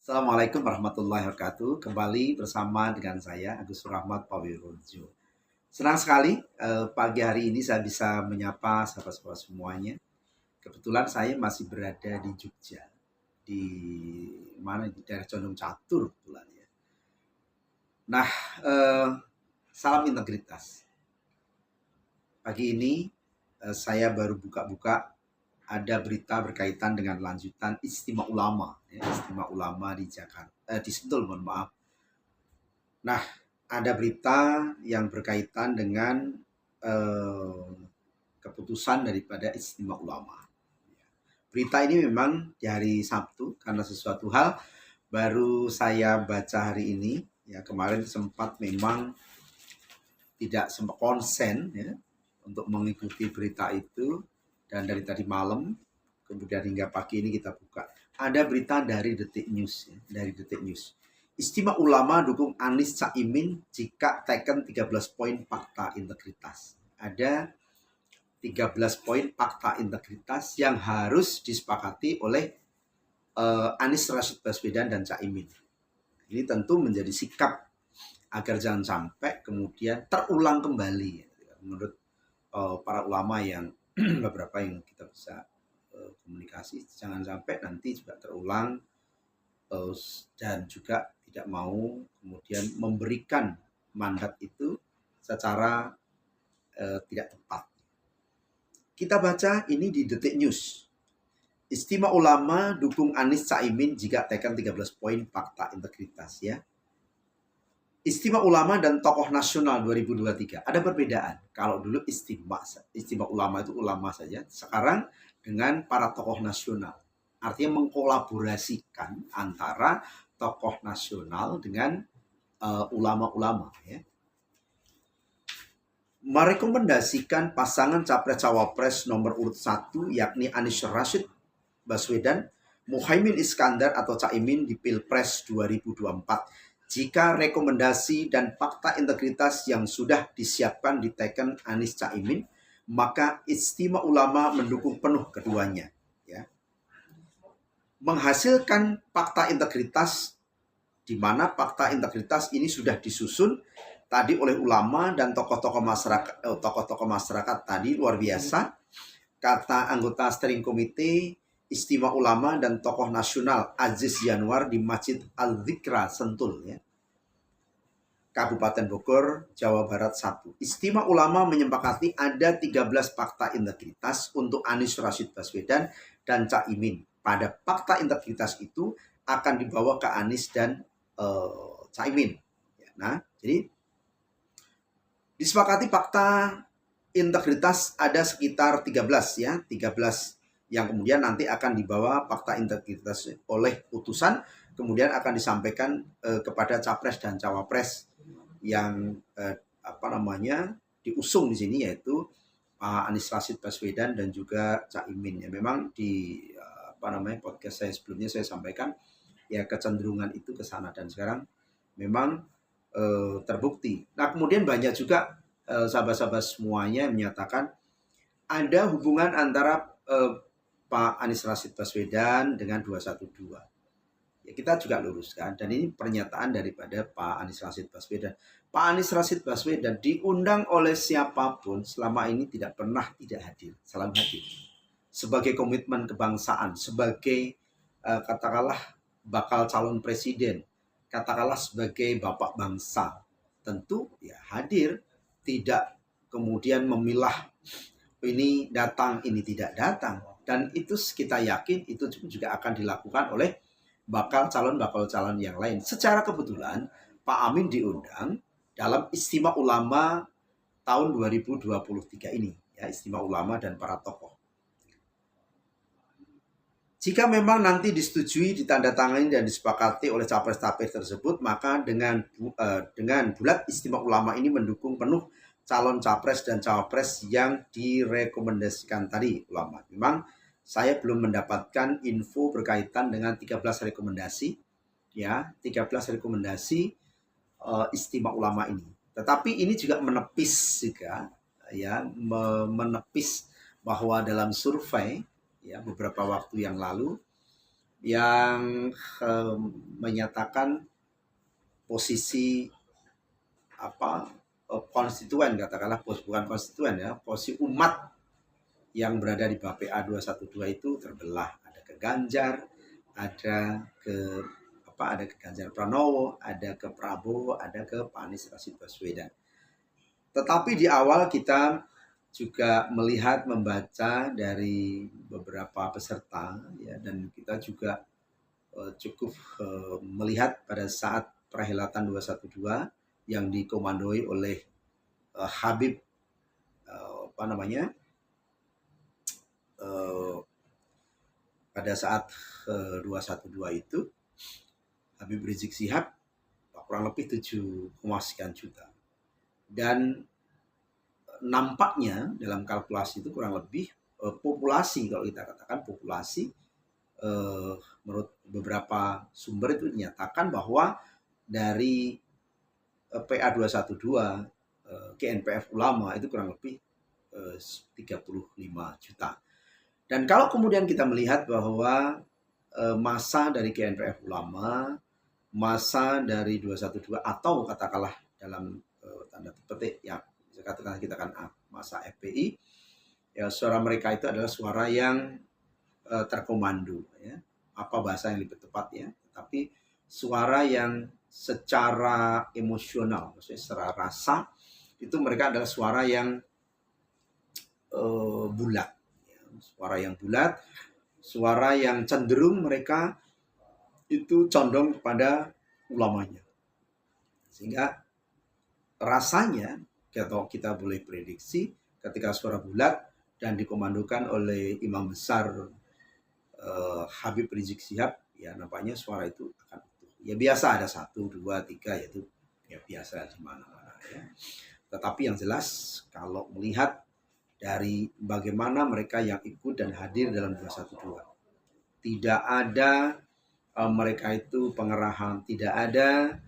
Assalamualaikum warahmatullahi wabarakatuh. Kembali bersama dengan saya Agus Rahmat Pawirojo. Senang sekali pagi hari ini saya bisa menyapa sahabat-sahabat semuanya. Kebetulan saya masih berada di Jogja, di mana di daerah Condong Catur kebetulan ya. Nah, eh, salam integritas. Pagi ini saya baru buka-buka ada berita berkaitan dengan lanjutan Istimewa Ulama, ya, Istimewa Ulama di Jakarta, di Sentul, mohon maaf. Nah, ada berita yang berkaitan dengan eh, keputusan daripada Istimewa Ulama. Berita ini memang di hari Sabtu karena sesuatu hal baru saya baca hari ini. Ya, kemarin sempat memang tidak sempat konsen ya untuk mengikuti berita itu, dan dari tadi malam kemudian hingga pagi ini kita buka. Ada berita dari Detik News ya, dari Detik News. Istimewa Ulama dukung Anies Caimin jika teken 13 poin fakta integritas. Ada 13 poin fakta integritas yang harus disepakati oleh Anies Rashid Baswedan dan Caimin. Ini tentu menjadi sikap agar jangan sampai kemudian terulang kembali ya, menurut para ulama yang beberapa yang kita bisa komunikasi, jangan sampai nanti juga terulang dan juga tidak mau kemudian memberikan mandat itu secara tidak tepat. Kita baca ini di Detik News. Istimewa Ulama dukung Anies Caimin jika tekan 13 poin fakta integritas ya. Istimewa Ulama dan Tokoh Nasional 2023. Ada perbedaan. Kalau dulu istimewa ulama itu ulama saja. Sekarang dengan para tokoh nasional. Artinya mengkolaborasikan antara tokoh nasional dengan ulama-ulama ya. Merekomendasikan pasangan capres-cawapres nomor urut 1 yakni Anies Rashid Baswedan, Muhaimin Iskandar atau Caimin di Pilpres 2024. Jika rekomendasi dan fakta integritas yang sudah disiapkan diteken Anies Caimin, maka Istimewa Ulama mendukung penuh keduanya. Ya. Menghasilkan fakta integritas, di mana fakta integritas ini sudah disusun tadi oleh ulama dan tokoh-tokoh masyarakat tadi luar biasa. Kata anggota steering committee Istimewa Ulama dan tokoh nasional Aziz Yanwar di Masjid Al-Dzikra Sentul ya. Kabupaten Bogor, Jawa Barat 1. Istimewa Ulama menyepakati ada 13 fakta integritas untuk Anies Rashid Baswedan dan Caimin. Pada fakta integritas itu akan dibawa ke Anies dan Caimin. Nah, jadi disepakati fakta integritas ada sekitar 13 ya, 13 yang kemudian nanti akan dibawa fakta integritas oleh utusan, kemudian akan disampaikan kepada capres dan cawapres yang diusung di sini, yaitu Anies Rashid Baswedan dan juga Caimin. Ya, memang di podcast saya sebelumnya saya sampaikan ya kecenderungan itu ke sana, dan sekarang memang terbukti. Nah, kemudian banyak juga sahabat-sahabat semuanya yang menyatakan ada hubungan antara Pak Anies Rashid Baswedan dengan 212. Ya, kita juga luruskan, dan ini pernyataan daripada Pak Anies Rashid Baswedan. Pak Anies Rashid Baswedan diundang oleh siapapun selama ini tidak pernah tidak hadir, selalu hadir. Sebagai komitmen kebangsaan, sebagai katakanlah bakal calon presiden, katakanlah sebagai bapak bangsa, tentu ya hadir, tidak kemudian memilah ini datang, ini tidak datang. Dan itu kita yakin itu juga akan dilakukan oleh bakal calon yang lain. Secara kebetulan Pak Amin diundang dalam Istimewa Ulama tahun 2023 ini, ya, Istimewa Ulama dan para tokoh. Jika memang nanti disetujui, ditandatangani dan disepakati oleh capres-capres tersebut, maka dengan bulat Istimewa Ulama ini mendukung penuh calon capres dan cawapres yang direkomendasikan tadi ulama. Memang saya belum mendapatkan info berkaitan dengan 13 rekomendasi ya, 13 rekomendasi Istimewa Ulama ini. Tetapi ini juga menepis juga ya, menepis bahwa dalam survei ya beberapa waktu yang lalu yang menyatakan posisi konstituen, katakanlah bukan konstituen ya, posisi umat yang berada di bawah PA 212 itu terbelah. Ada ke Ganjar, ada ke ada ke Ganjar Pranowo, ada ke Prabowo, ada ke Pak Anies Rashid Baswedan. Tetapi di awal kita juga melihat, membaca dari beberapa peserta ya, dan kita juga cukup melihat pada saat perhelatan 212 yang dikomandoi oleh Habib pada saat 212 itu Habib Rizik Syihab kurang lebih 7,sekian juta. Dan nampaknya dalam kalkulasi itu kurang lebih populasi, kalau kita katakan populasi, menurut beberapa sumber itu dinyatakan bahwa dari PA 212 GNPF Ulama itu kurang lebih 35 juta. Dan kalau kemudian kita melihat bahwa masa dari GNPF Ulama, masa dari 212 atau katakanlah dalam tanda petik ya, kita kan masa FPI, ya suara mereka itu adalah suara yang terkomando ya. Apa bahasa yang lebih tepat ya? Tapi suara yang secara emosional, maksudnya secara rasa itu mereka adalah suara yang bulat, ya. Suara yang bulat, suara yang cenderung mereka itu condong kepada ulamanya. Sehingga rasanya kalau kita boleh prediksi ketika suara bulat dan dikomandokan oleh Imam Besar Habib Rizik Syihab, ya nampaknya suara itu akan utuh. Ya biasa ada 1, 2, 3 yaitu ya biasa di mana-mana ya. Tetapi yang jelas kalau melihat dari bagaimana mereka yang ikut dan hadir dalam 212, tidak ada mereka itu pengerahan, tidak ada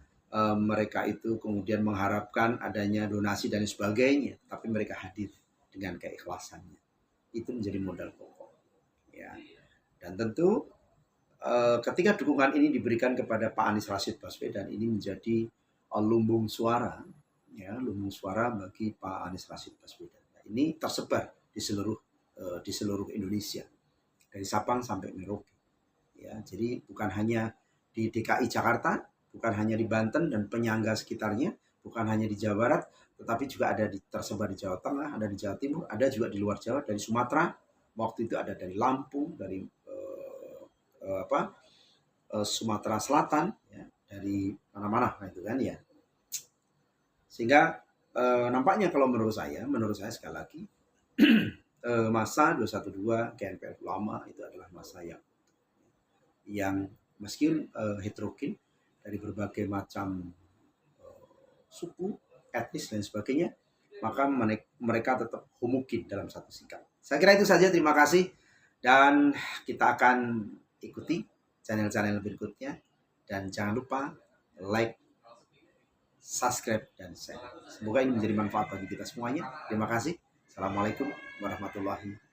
mereka itu kemudian mengharapkan adanya donasi dan sebagainya, tapi mereka hadir dengan keikhlasannya. Itu menjadi modal pokok. Ya. Dan tentu ketika dukungan ini diberikan kepada Pak Anies Rashid Baswedan, ini menjadi lumbung suara, ya, lumbung suara bagi Pak Anies Rashid Baswedan. Nah, ini tersebar di seluruh Indonesia, dari Sabang sampai Merauke. Ya, jadi bukan hanya di DKI Jakarta, bukan hanya di Banten dan penyangga sekitarnya, bukan hanya di Jawa Barat, tetapi juga ada tersebar di Jawa Tengah, ada di Jawa Timur, ada juga di luar Jawa, dari Sumatera, waktu itu ada dari Lampung, dari Sumatera Selatan, ya, dari mana-mana itu kan ya. Sehingga nampaknya kalau menurut saya sekali lagi masa 212 GNPF Ulama itu adalah masa yang meski heterogen dari berbagai macam suku, etnis dan sebagainya, maka mereka tetap homogen dalam satu sikap. Saya kira itu saja, terima kasih, dan kita akan ikuti channel-channel berikutnya, dan jangan lupa like, subscribe, dan share. Semoga ini menjadi manfaat bagi kita semuanya. Terima kasih. Assalamualaikum warahmatullahi wabarakatuh.